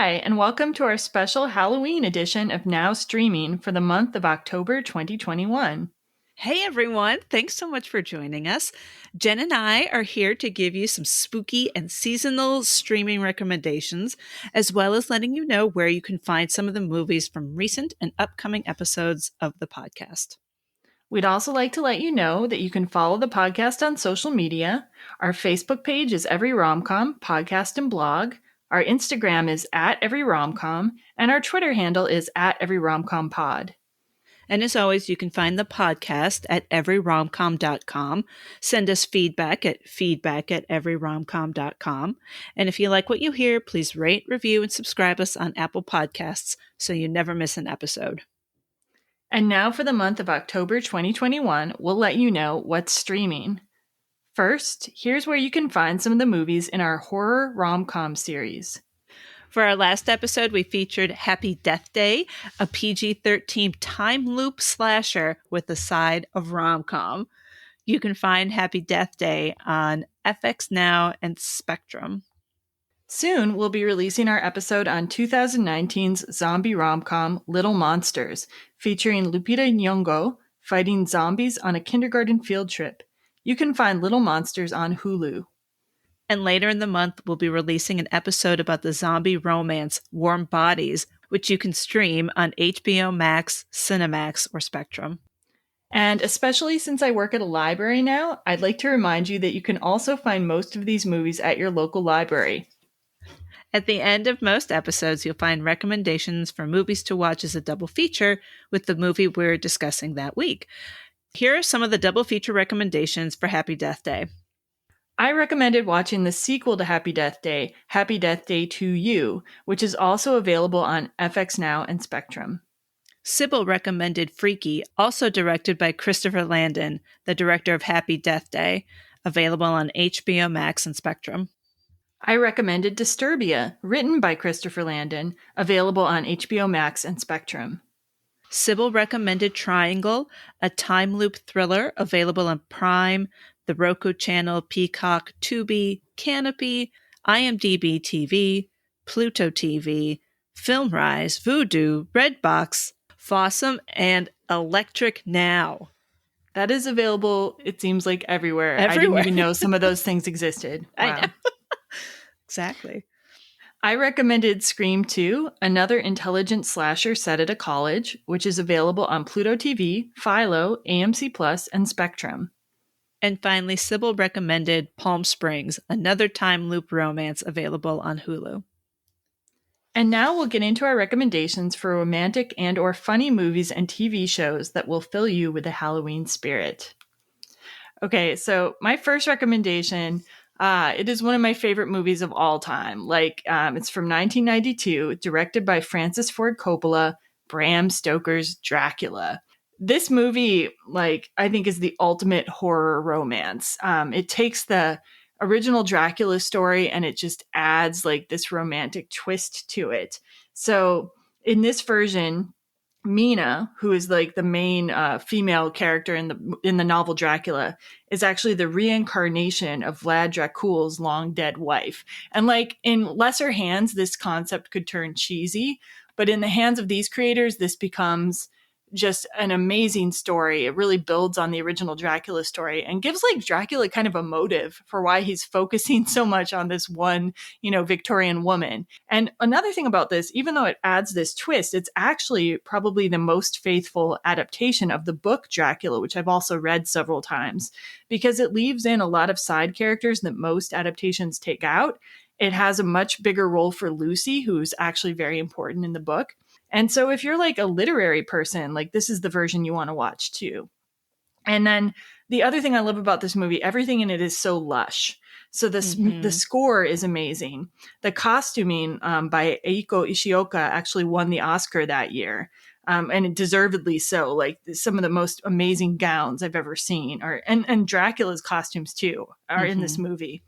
Hi, and welcome to our special Halloween edition of Now Streaming for the month of October 2021. Hey everyone, thanks so much for joining us. Jen and I are here to give you some spooky and seasonal streaming recommendations, as well as letting you know where you can find some of the movies from recent and upcoming episodes of the podcast. We'd also like to let you know that you can follow the podcast on social media. Our Facebook page is Every Romcom Podcast and Blog. Our Instagram is @EveryRomcom, and our Twitter handle is @EveryRomcomPod. And as always, you can find the podcast at everyromcom.com. Send us feedback at feedback@everyromcom.com. And if you like what you hear, please rate, review, and subscribe us on Apple Podcasts so you never miss an episode. And now for the month of October 2021, we'll let you know what's streaming. First, here's where you can find some of the movies in our horror rom-com series. For our last episode, we featured Happy Death Day, a PG-13 time loop slasher with a side of rom-com. You can find Happy Death Day on FXNow and Spectrum. Soon, we'll be releasing our episode on 2019's zombie rom-com Little Monsters, featuring Lupita Nyong'o fighting zombies on a kindergarten field trip. You can find Little Monsters on Hulu. And later in the month, we'll be releasing an episode about the zombie romance Warm Bodies, which you can stream on HBO Max, Cinemax, or Spectrum. And especially since I work at a library now, I'd like to remind you that you can also find most of these movies at your local library. At the end of most episodes, you'll find recommendations for movies to watch as a double feature with the movie we're discussing that week. Here are some of the double feature recommendations for Happy Death Day. I recommended watching the sequel to Happy Death Day 2 You, which is also available on FXNow and Spectrum. Sybil recommended Freaky, also directed by Christopher Landon, the director of Happy Death Day, available on HBO Max and Spectrum. I recommended Disturbia, written by Christopher Landon, available on HBO Max and Spectrum. Sybil recommended Triangle, a time loop thriller available on Prime, the Roku channel, Peacock, Tubi, Canopy, IMDb TV, Pluto TV, FilmRise, Vudu, Redbox, Fossum, and Electric Now. That is available, it seems like, everywhere. I didn't even know some of those things existed. Wow. I know. Exactly. I recommended Scream 2, another intelligent slasher set at a college, which is available on Pluto TV, Philo, AMC Plus, and Spectrum. And finally, Sybil recommended Palm Springs, another time loop romance available on Hulu. And now we'll get into our recommendations for romantic and or funny movies and TV shows that will fill you with the Halloween spirit. Okay, so my first recommendation, it is one of my favorite movies of all time. It's from 1992, directed by Francis Ford Coppola, Bram Stoker's Dracula. This movie, I think is the ultimate horror romance. It takes the original Dracula story and it just adds this romantic twist to it. So in this version, Mina, who is the main female character in the novel Dracula, is actually the reincarnation of Vlad Dracula's long dead wife. And in lesser hands, this concept could turn cheesy, but in the hands of these creators, this becomes just an amazing story. It really builds on the original Dracula story and gives Dracula kind of a motive for why he's focusing so much on this one, Victorian woman. And another thing about this, even though it adds this twist, it's actually probably the most faithful adaptation of the book Dracula, which I've also read several times, because it leaves in a lot of side characters that most adaptations take out. It has a much bigger role for Lucy, who's actually very important in the book. And so if you're a literary person, this is the version you want to watch too. And then the other thing I love about this movie, everything in it is so lush. So the score is amazing. The costuming by Eiko Ishioka actually won the Oscar that year. And deservedly so. Some of the most amazing gowns I've ever seen and Dracula's costumes too are in this movie.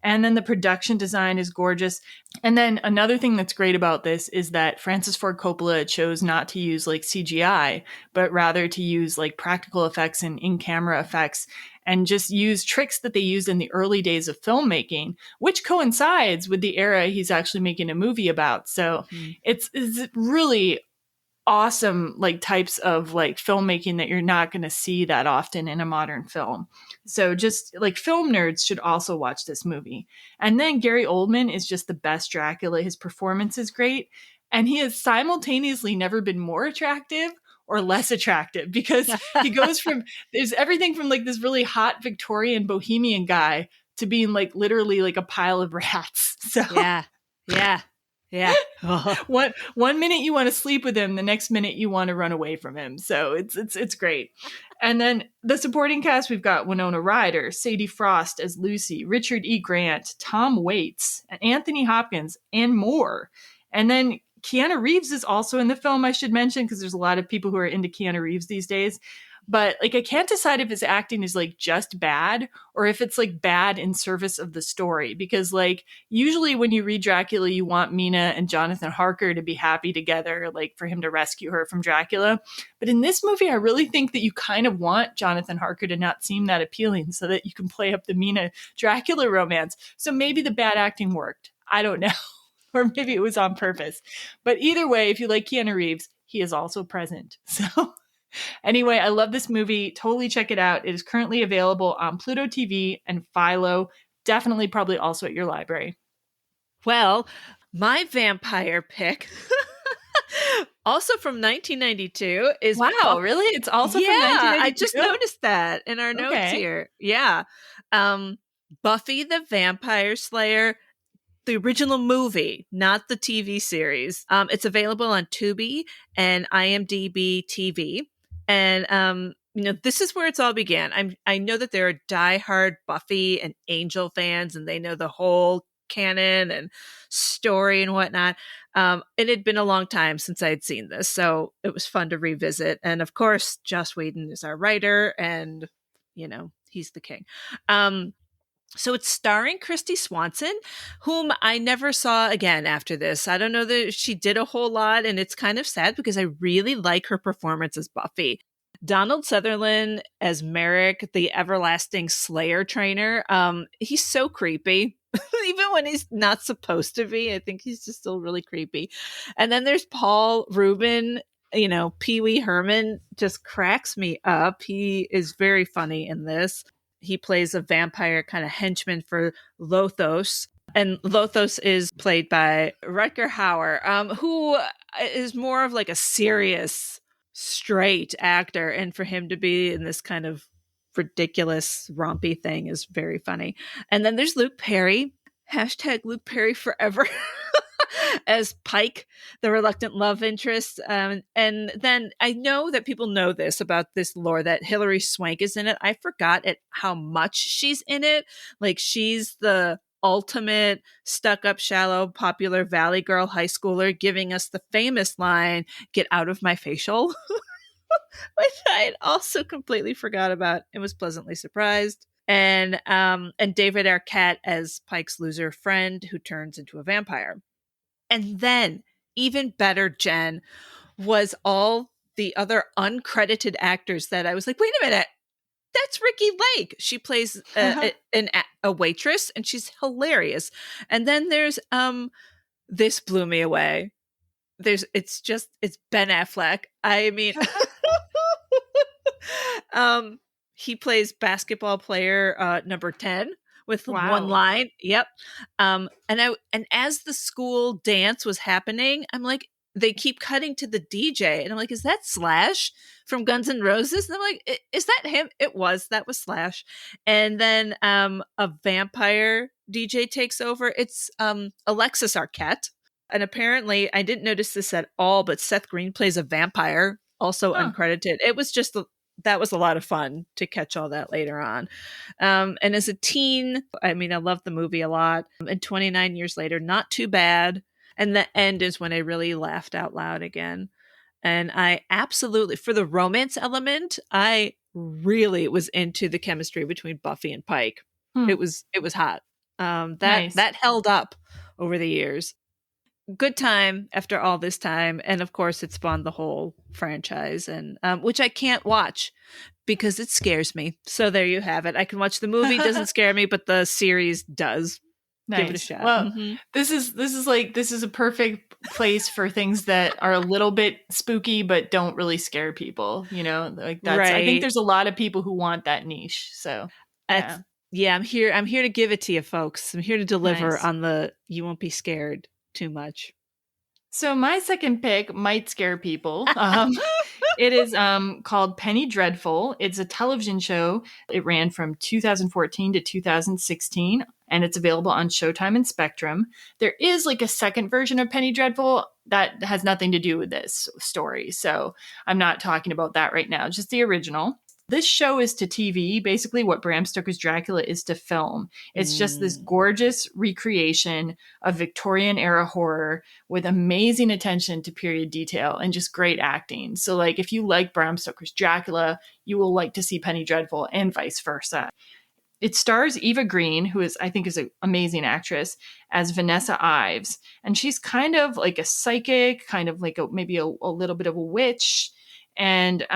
And then the production design is gorgeous. And then another thing that's great about this is that Francis Ford Coppola chose not to use like CGI, but rather to use like practical effects and in-camera effects, and just use tricks that they used in the early days of filmmaking, which coincides with the era he's actually making a movie about. So it's really awesome like types of like filmmaking that you're not going to see that often in a modern film. So just like film nerds should also watch this movie. And then Gary Oldman is just the best Dracula. His performance is great, and he has simultaneously never been more attractive or less attractive, because he goes from there's everything from like this really hot Victorian bohemian guy to being like literally like a pile of rats. So Yeah. one minute you want to sleep with him, the next minute you want to run away from him. So it's great. And then the supporting cast, we've got Winona Ryder, Sadie Frost as Lucy, Richard E. Grant, Tom Waits, Anthony Hopkins, and more. And then Keanu Reeves is also in the film, I should mention, because there's a lot of people who are into Keanu Reeves these days. But like I can't decide if his acting is like just bad or if it's like bad in service of the story, because like usually when you read Dracula you want Mina and Jonathan Harker to be happy together, like for him to rescue her from Dracula. But in this movie I really think that you kind of want Jonathan Harker to not seem that appealing so that you can play up the Mina Dracula romance. So maybe the bad acting worked. I don't know. Or maybe it was on purpose. But either way, if you like Keanu Reeves, he is also present. So anyway, I love this movie. Totally check it out. It is currently available on Pluto TV and Philo. Definitely probably also at your library. Well, my vampire pick, also from 1992, is Wow, really? It's also from yeah, 1992? I just noticed that in our notes Okay. here. Yeah. Buffy the Vampire Slayer, the original movie, not the TV series. It's available on Tubi and IMDb TV. And this is where it's all began. I know that there are diehard Buffy and Angel fans, and they know the whole canon and story and whatnot. It had been a long time since I had seen this, so it was fun to revisit. And of course, Joss Whedon is our writer, and he's the king. So it's starring Christy Swanson, whom I never saw again after this. I don't know that she did a whole lot, and it's kind of sad because I really like her performance as Buffy. Donald Sutherland as Merrick, the everlasting Slayer trainer. He's so creepy. Even when he's not supposed to be, I think he's just still really creepy. And then there's Paul Rubin, Pee Wee Herman just cracks me up. He is very funny in this. He plays a vampire kind of henchman for Lothos. And Lothos is played by Rutger Hauer, who is more of like a serious, straight actor. And for him to be in this kind of ridiculous, rompy thing is very funny. And then there's Luke Perry, hashtag Luke Perry forever, as Pike, the reluctant love interest. And then I know that people know this about this lore, that Hilary Swank is in it. I forgot how much she's in it. Like, she's the ultimate stuck-up, shallow, popular Valley Girl high schooler, giving us the famous line, "Get out of my facial," which I had also completely forgot about and was pleasantly surprised. And David Arquette as Pike's loser friend who turns into a vampire. And then, even better, Jen, was all the other uncredited actors that I was like, wait a minute, that's Ricki Lake. She plays a waitress, and she's hilarious. And then there's this blew me away. It's Ben Affleck. I mean, he plays basketball player number 10 with one line. Yep. And as the school dance was happening, I'm like, they keep cutting to the DJ, and I'm like, is that Slash from Guns N' Roses? And I'm like, is that him? That was Slash. And then a vampire DJ takes over. It's Alexis Arquette. And apparently, I didn't notice this at all, but Seth Green plays a vampire, also uncredited. It was just that was a lot of fun to catch all that later on. And as a teen, I mean, I loved the movie a lot. And 29 years later, not too bad. And the end is when I really laughed out loud again. And I absolutely, for the romance element, I really was into the chemistry between Buffy and Pike. It was hot. That Nice. that held up over the years. Good time after all this time, and of course, it spawned the whole franchise, and which I can't watch because it scares me. So there you have it. I can watch the movie; doesn't scare me, but the series does. Give it a Nice. shot. Well, Mm-hmm. this is a perfect place for things that are a little bit spooky but don't really scare people, you know? Like that's I think Right. there's a lot of people who want that niche. So, That's yeah. yeah. I'm here to give it to you, folks. I'm here to deliver Nice. on the. You won't be scared too much. So my second pick might scare people. It is called Penny Dreadful. It's a television show. It ran from 2014 to 2016, and it's available on Showtime and Spectrum. There is like a second version of Penny Dreadful that has nothing to do with this story. So I'm not talking about that right now, just the original. This show is to TV, basically what Bram Stoker's Dracula is to film. It's just this Mm. gorgeous recreation of Victorian era horror with amazing attention to period detail and just great acting. So, like, if you like Bram Stoker's Dracula, you will like to see Penny Dreadful and vice versa. It stars Eva Green, who is, I think, is an amazing actress, as Vanessa Ives, and she's kind of like a psychic, kind of like maybe a little bit of a witch, and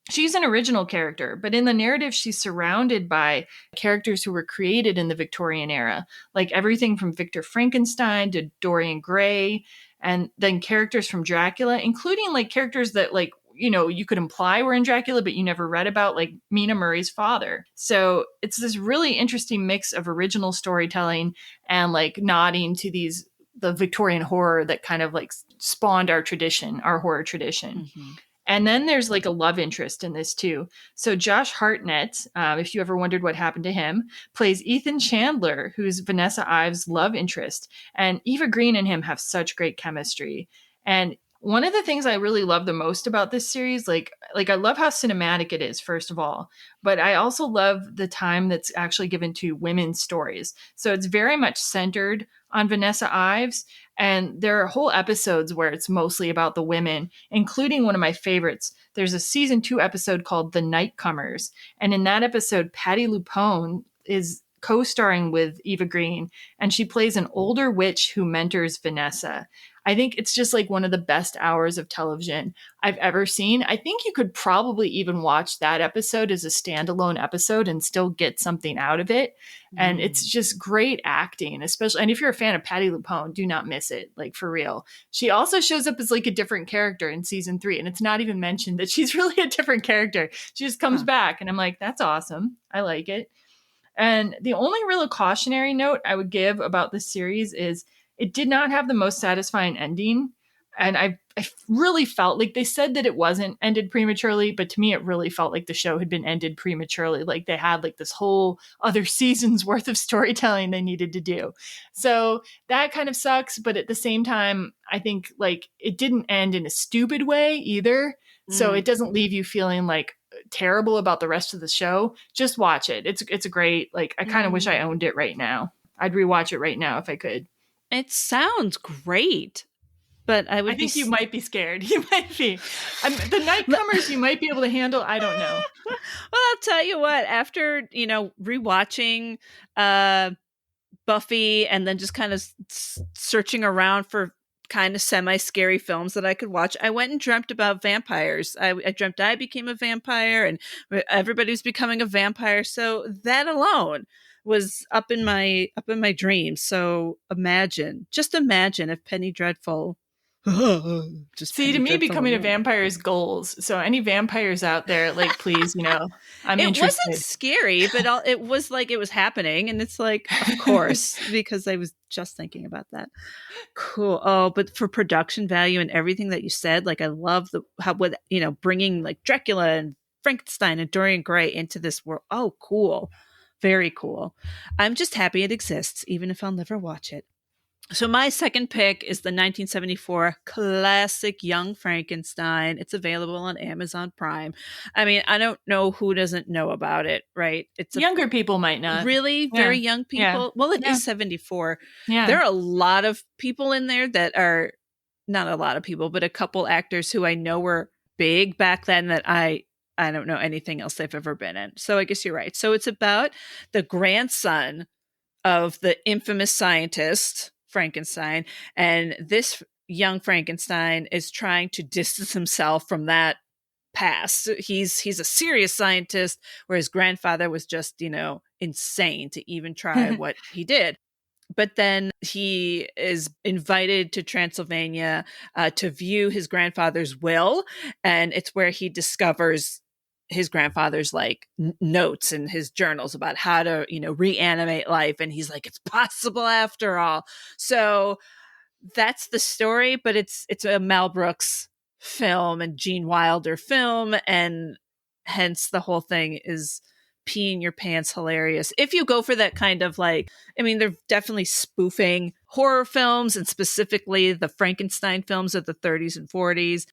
she's an original character, but in the narrative, she's surrounded by characters who were created in the Victorian era, like everything from Victor Frankenstein to Dorian Gray, and then characters from Dracula, including like characters that like you could imply were in Dracula, but you never read about, like Mina Murray's father. So it's this really interesting mix of original storytelling and like nodding to the Victorian horror that kind of like spawned our tradition, our horror tradition. Mm-hmm. And then there's like a love interest in this too. So Josh Hartnett, if you ever wondered what happened to him, plays Ethan Chandler, who's Vanessa Ives' love interest. And Eva Green and him have such great chemistry. And one of the things I really love the most about this series, like I love how cinematic it is, first of all, but I also love the time that's actually given to women's stories. So it's very much centered on Vanessa Ives, and there are whole episodes where it's mostly about the women, including one of my favorites. There's a season 2 episode called The Nightcomers. And in that episode, Patty Lupone is co-starring with Eva Green, and she plays an older witch who mentors Vanessa. I think it's just like one of the best hours of television I've ever seen. I think you could probably even watch that episode as a standalone episode and still get something out of it. And it's Mm. just great acting, especially. And if you're a fan of Patty Lupone, do not miss it, like for real. She also shows up as like a different character in season 3. And it's not even mentioned that she's really a different character. She just comes Huh. back. And I'm like, that's awesome. I like it. And the only real cautionary note I would give about this series is it did not have the most satisfying ending. And I really felt like they said that it wasn't ended prematurely, but to me, it really felt like the show had been ended prematurely. Like they had like this whole other season's worth of storytelling they needed to do. So that kind of sucks. But at the same time, I think like it didn't end in a stupid way either. So Mm. it doesn't leave you feeling like terrible about the rest of the show. Just watch it. It's a great, like I kind of wish I Mm. owned it right now. I'd rewatch it right now if I could. It sounds great, but I I would be. think you might be scared. You might be. The nightcomers you might be able to handle. I don't know. Well, I'll tell you what. After rewatching uh, Buffy, and then just kind of searching around for kind of semi-scary films that I could watch, I went and dreamt about vampires. I dreamt I became a vampire, and everybody was becoming a vampire. So that alone was up in my dreams. So just imagine if Penny Dreadful, just See, to Penny me, Dreadful becoming a again. vampire is goals. So any vampires out there, like, please, I'm It wasn't interested. scary, but it was like it was happening, and it's like, of course, because I was just thinking about that. Cool. Oh, but for production value and everything that you said, like I love bringing like Dracula and Frankenstein and Dorian Gray into this world. Oh, cool. Very cool. I'm just happy it exists, even if I'll never watch it. So my second pick is the 1974 classic Young Frankenstein. It's available on Amazon Prime. I mean, I don't know who doesn't know about it, right? It's a Younger people might not. really Yeah. very young Yeah. people. Well, it Yeah. is 74. Yeah. There are a lot of people in there that are not a lot of people, but a couple actors who I know were big back then that I don't know anything else they've ever been in. So I guess you're right. So it's about the grandson of the infamous scientist Frankenstein, and this young Frankenstein is trying to distance himself from that past. He's a serious scientist, where his grandfather was just, insane to even try what he did. But then he is invited to Transylvania to view his grandfather's will, and it's where he discovers his grandfather's notes and his journals about how to reanimate life, and he's like, it's possible after all. So that's the story, but it's a Mel Brooks film and Gene Wilder film, and hence the whole thing is peeing your pants hilarious. If you go for that kind of they're definitely spoofing horror films, and specifically the Frankenstein films of the 30s and 40s.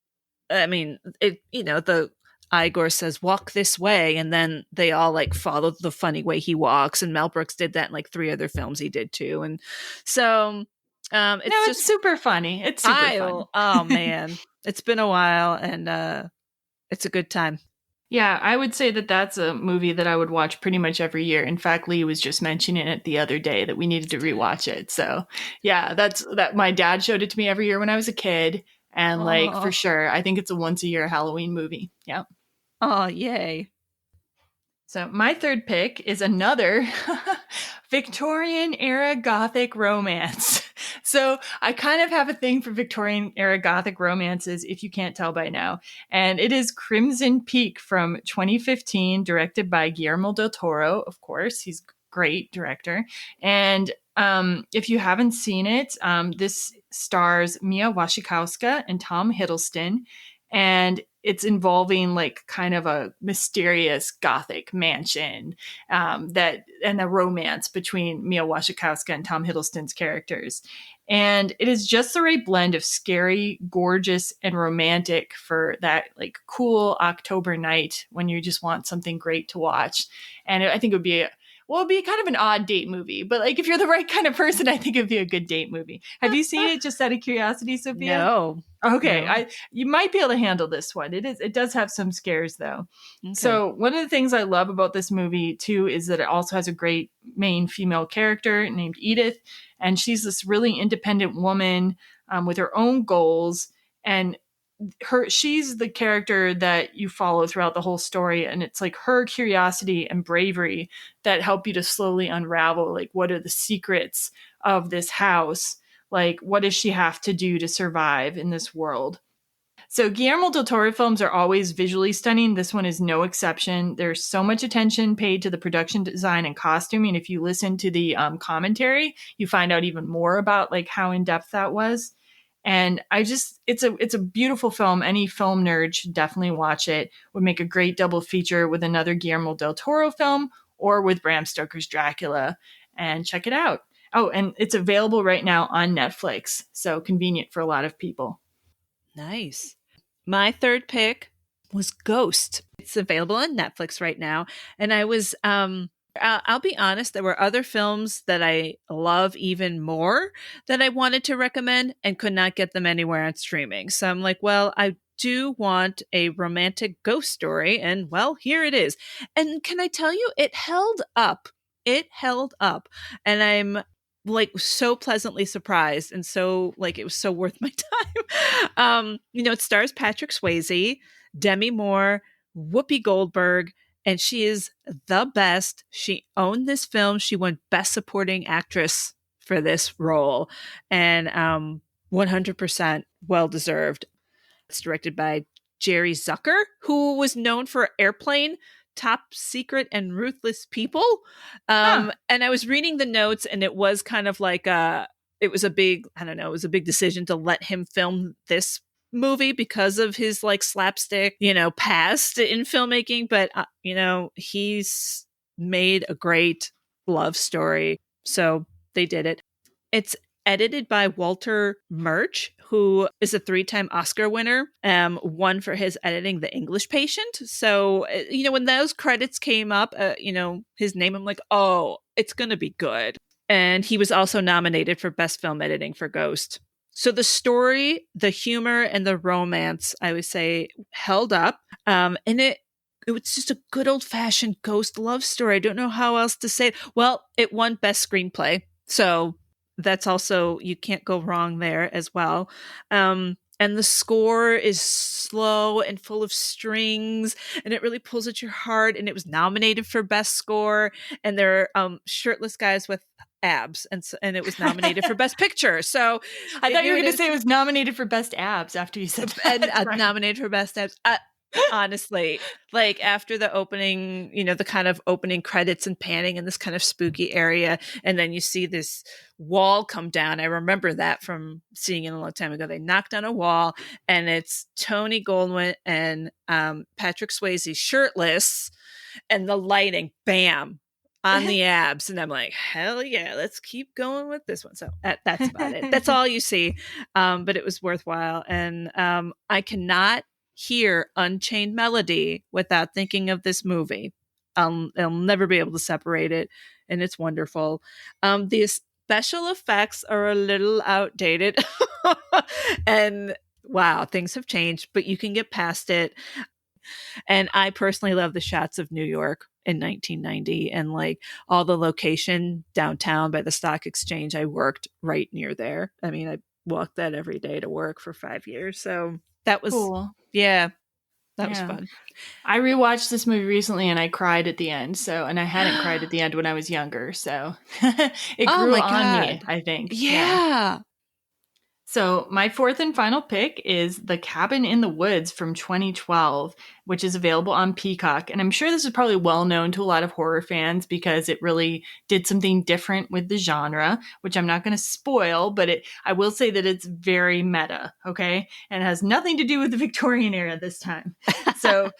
I mean, the Igor says, walk this way, and then they all follow the funny way he walks, and Mel Brooks did that in 3 other films he did too. And so it's just super funny. It's super fun. Oh man, it's been a while, and it's a good time. Yeah, I would say that that's a movie that I would watch pretty much every year. In fact, Lee was just mentioning it the other day that we needed to rewatch it. So yeah, that my dad showed it to me every year when I was a kid. And for sure, I think it's a once a year Halloween movie. Yeah. Oh, yay. So my third pick is another Victorian era Gothic romance. So I kind of have a thing for Victorian era Gothic romances, if you can't tell by now. And it is Crimson Peak from 2015, directed by Guillermo del Toro, of course. He's a great director. And if you haven't seen it, this stars Mia Wasikowska and Tom Hiddleston. And it's involving kind of a mysterious Gothic mansion and a romance between Mia Wasikowska and Tom Hiddleston's characters. And it is just the right blend of scary, gorgeous, and romantic for that cool October night when you just want something great to watch. And I think it would be it'd be kind of an odd date movie, but if you're the right kind of person, I think it'd be a good date movie. Have you seen it, just out of curiosity, Sophia? No. Okay, no. You might be able to handle this one. It does have some scares though. Okay. So one of the things I love about this movie too is that it also has a great main female character named Edith, and she's this really independent woman with her own goals, and she's the character that you follow throughout the whole story, and it's her curiosity and bravery that help you to slowly unravel what are the secrets of this house. What does she have to do to survive in this world? So Guillermo del Toro films are always visually stunning. This one is no exception. There's so much attention paid to the production design and costuming. If you listen to the commentary, you find out even more about how in depth that was. And it's a beautiful film. Any film nerd should definitely watch it. Would make a great double feature with another Guillermo del Toro film or with Bram Stoker's Dracula. And check it out. Oh, and it's available right now on Netflix. So convenient for a lot of people. Nice. My third pick was Ghost. It's available on Netflix right now. And I was I'll be honest, there were other films that I love even more that I wanted to recommend and could not get them anywhere on streaming. So I'm like, well, I do want a romantic ghost story, and well, here it is. And can I tell you, it held up. It held up. And I'm so pleasantly surprised, and so it was so worth my time. It stars Patrick Swayze, Demi Moore, Whoopi Goldberg, and she is the best. She owned this film. She won Best Supporting Actress for this role, and 100% well-deserved. It's directed by Jerry Zucker, who was known for Airplane, Top Secret, and Ruthless People. And I was reading the notes, and it was kind of it was a big decision to let him film this movie because of his slapstick, past in filmmaking. But, he's made a great love story. So they did it. It's edited by Walter Murch, who is a 3-time Oscar winner, one for his editing The English Patient. So, when those credits came up, his name, I'm like, oh, it's going to be good. And he was also nominated for Best Film Editing for Ghost. So the story, the humor, and the romance, I would say, held up. And it it was just a good old-fashioned ghost love story. I don't know how else to say it. Well, it won Best Screenplay, so that's also, you can't go wrong there as well. And the score is slow and full of strings, and it really pulls at your heart. And it was nominated for Best Score, and they're shirtless guys with abs, and it was nominated for Best Picture. So I thought you were going to say it was nominated for Best Abs after you said that. and nominated for Best Abs. Honestly, like after the opening, the kind of opening credits and panning in this kind of spooky area, and then you see this wall come down. I remember that from seeing it a long time ago. They knocked down a wall, and it's Tony Goldwyn and Patrick Swayze shirtless, and the lighting, bam, on the abs. And I'm like, hell yeah, let's keep going with this one. So that's about it. That's all you see. But it was worthwhile. And I cannot hear Unchained Melody without thinking of this movie. I'll never be able to separate it, and it's wonderful. The special effects are a little outdated, and wow, things have changed, but you can get past it. And I personally love the shots of New York in 1990, and like all the location downtown by the Stock Exchange. I worked right near there. I mean, I walked that every day to work for 5 years. So that was cool. Yeah, that was fun. I rewatched this movie recently, and I cried at the end. And I hadn't cried at the end when I was younger. So it grew on me, I think. Yeah. So my fourth and final pick is The Cabin in the Woods from 2012, which is available on Peacock. And I'm sure this is probably well known to a lot of horror fans because it really did something different with the genre, which I'm not going to spoil, but I will say that it's very meta, okay? And it has nothing to do with the Victorian era this time. So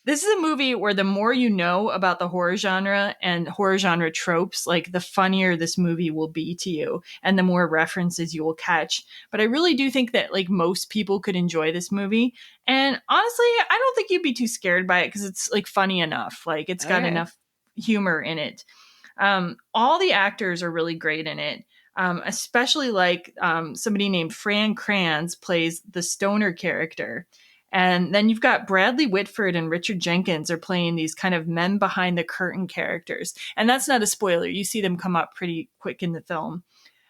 this is a movie where the more you know about the horror genre and horror genre tropes, like the funnier this movie will be to you and the more references you will catch. But I really do think that like most people could enjoy this movie. And honestly, I don't think you'd be too scared by it because it's like funny enough. Like it's got enough humor in it. All the actors are really great in it. Especially like somebody named Fran Kranz plays the stoner character. And then you've got Bradley Whitford and Richard Jenkins are playing these kind of men behind the curtain characters. And that's not a spoiler. You see them come up pretty quick in the film.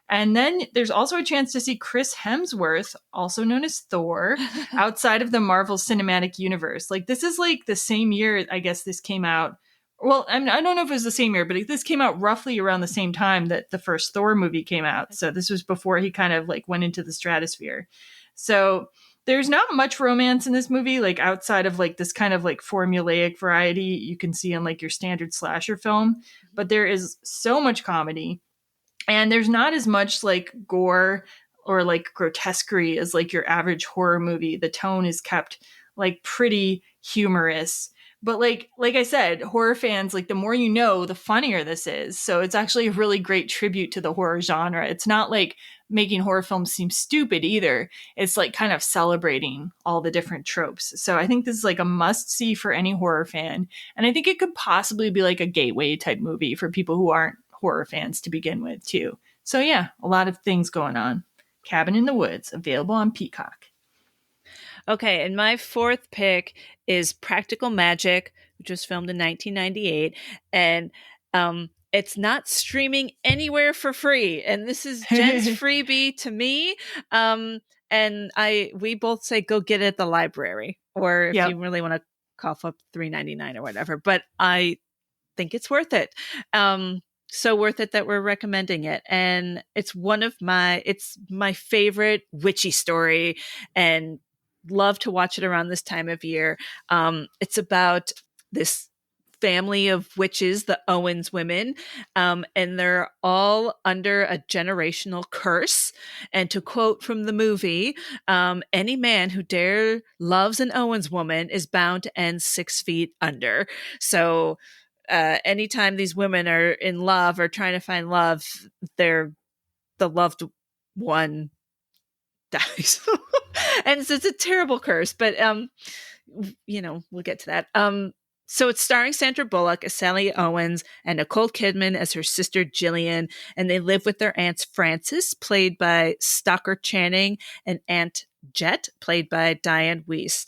And then there's also a chance to see Chris Hemsworth, also known as Thor, outside of the Marvel Cinematic Universe. Like this is like the same year, I guess this came out. Well, I don't know if it was the same year, but this came out roughly around the same time that the first Thor movie came out. So this was before he kind of like went into the stratosphere. So there's not much romance in this movie, like outside of like this kind of like formulaic variety you can see in like your standard slasher film. But there is so much comedy, and there's not as much like gore or like grotesquerie as like your average horror movie. The tone is kept like pretty humorous. But like I said, horror fans, like the more you know, the funnier this is. So it's actually a really great tribute to the horror genre. It's not like making horror films seem stupid either. It's like kind of celebrating all the different tropes. So I think this is like a must see for any horror fan. And I think it could possibly be like a gateway type movie for people who aren't horror fans to begin with too. So yeah, a lot of things going on. Cabin in the Woods, available on Peacock. Okay, and my fourth pick is Practical Magic, which was filmed in 1998. And it's not streaming anywhere for free. And this is Jen's freebie to me. And we both say go get it at the library, or if you really want to cough up $3.99 or whatever. But I think it's worth it. So worth it that we're recommending it. And it's my favorite witchy story, and love to watch it around this time of year. It's about this family of witches, the Owens women, and they're all under a generational curse. And to quote from the movie, any man who dare loves an Owens woman is bound to end 6 feet under. So anytime these women are in love or trying to find love, the loved one dies. And so it's a terrible curse, but we'll get to that. So it's starring Sandra Bullock as Sally Owens and Nicole Kidman as her sister Jillian, and they live with their aunts Frances, played by Stockard Channing, and Aunt Jet, played by Diane Wiest.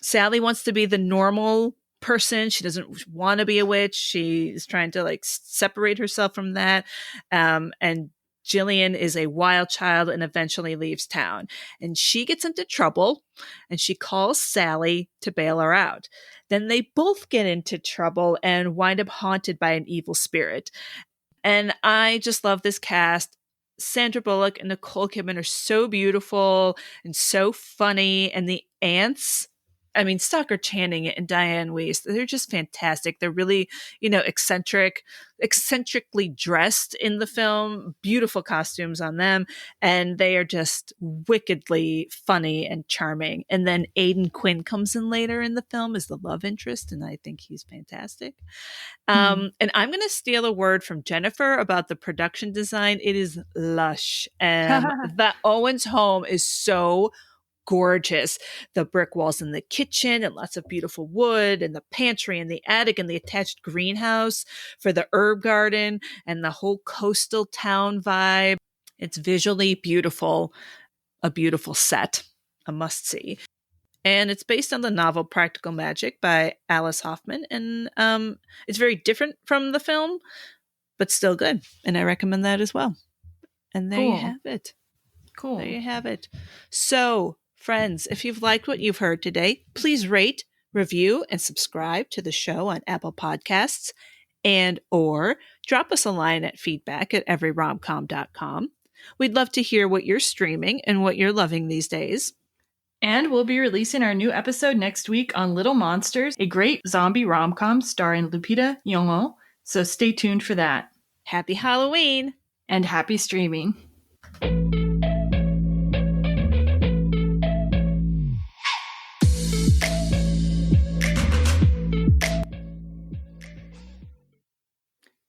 Sally wants to be the normal person. She doesn't want to be a witch. She's trying to like separate herself from that. And Jillian is a wild child and eventually leaves town. And she gets into trouble and she calls Sally to bail her out. Then they both get into trouble and wind up haunted by an evil spirit. And I just love this cast. Sandra Bullock and Nicole Kidman are so beautiful and so funny. And the aunts, I mean, Stockard Channing and Diane Weiss, they're just fantastic. They're really, eccentrically dressed in the film, beautiful costumes on them, and they are just wickedly funny and charming. And then Aidan Quinn comes in later in the film as the love interest, and I think he's fantastic. And I'm going to steal a word from Jennifer about the production design. It is lush. The Owens home is so gorgeous. The brick walls in the kitchen and lots of beautiful wood, and the pantry and the attic and the attached greenhouse for the herb garden and the whole coastal town vibe. It's visually beautiful, a beautiful set, a must see. And it's based on the novel Practical Magic by Alice Hoffman. And it's very different from the film, but still good. And I recommend that as well. And there you have it. Cool. There you have it. So, friends, if you've liked what you've heard today, please rate, review, and subscribe to the show on Apple Podcasts, and or drop us a line at feedback@everyromcom.com. We'd love to hear what you're streaming and what you're loving these days. And we'll be releasing our new episode next week on Little Monsters, a great zombie rom-com starring Lupita Nyong'o. So stay tuned for that. Happy Halloween! And happy streaming.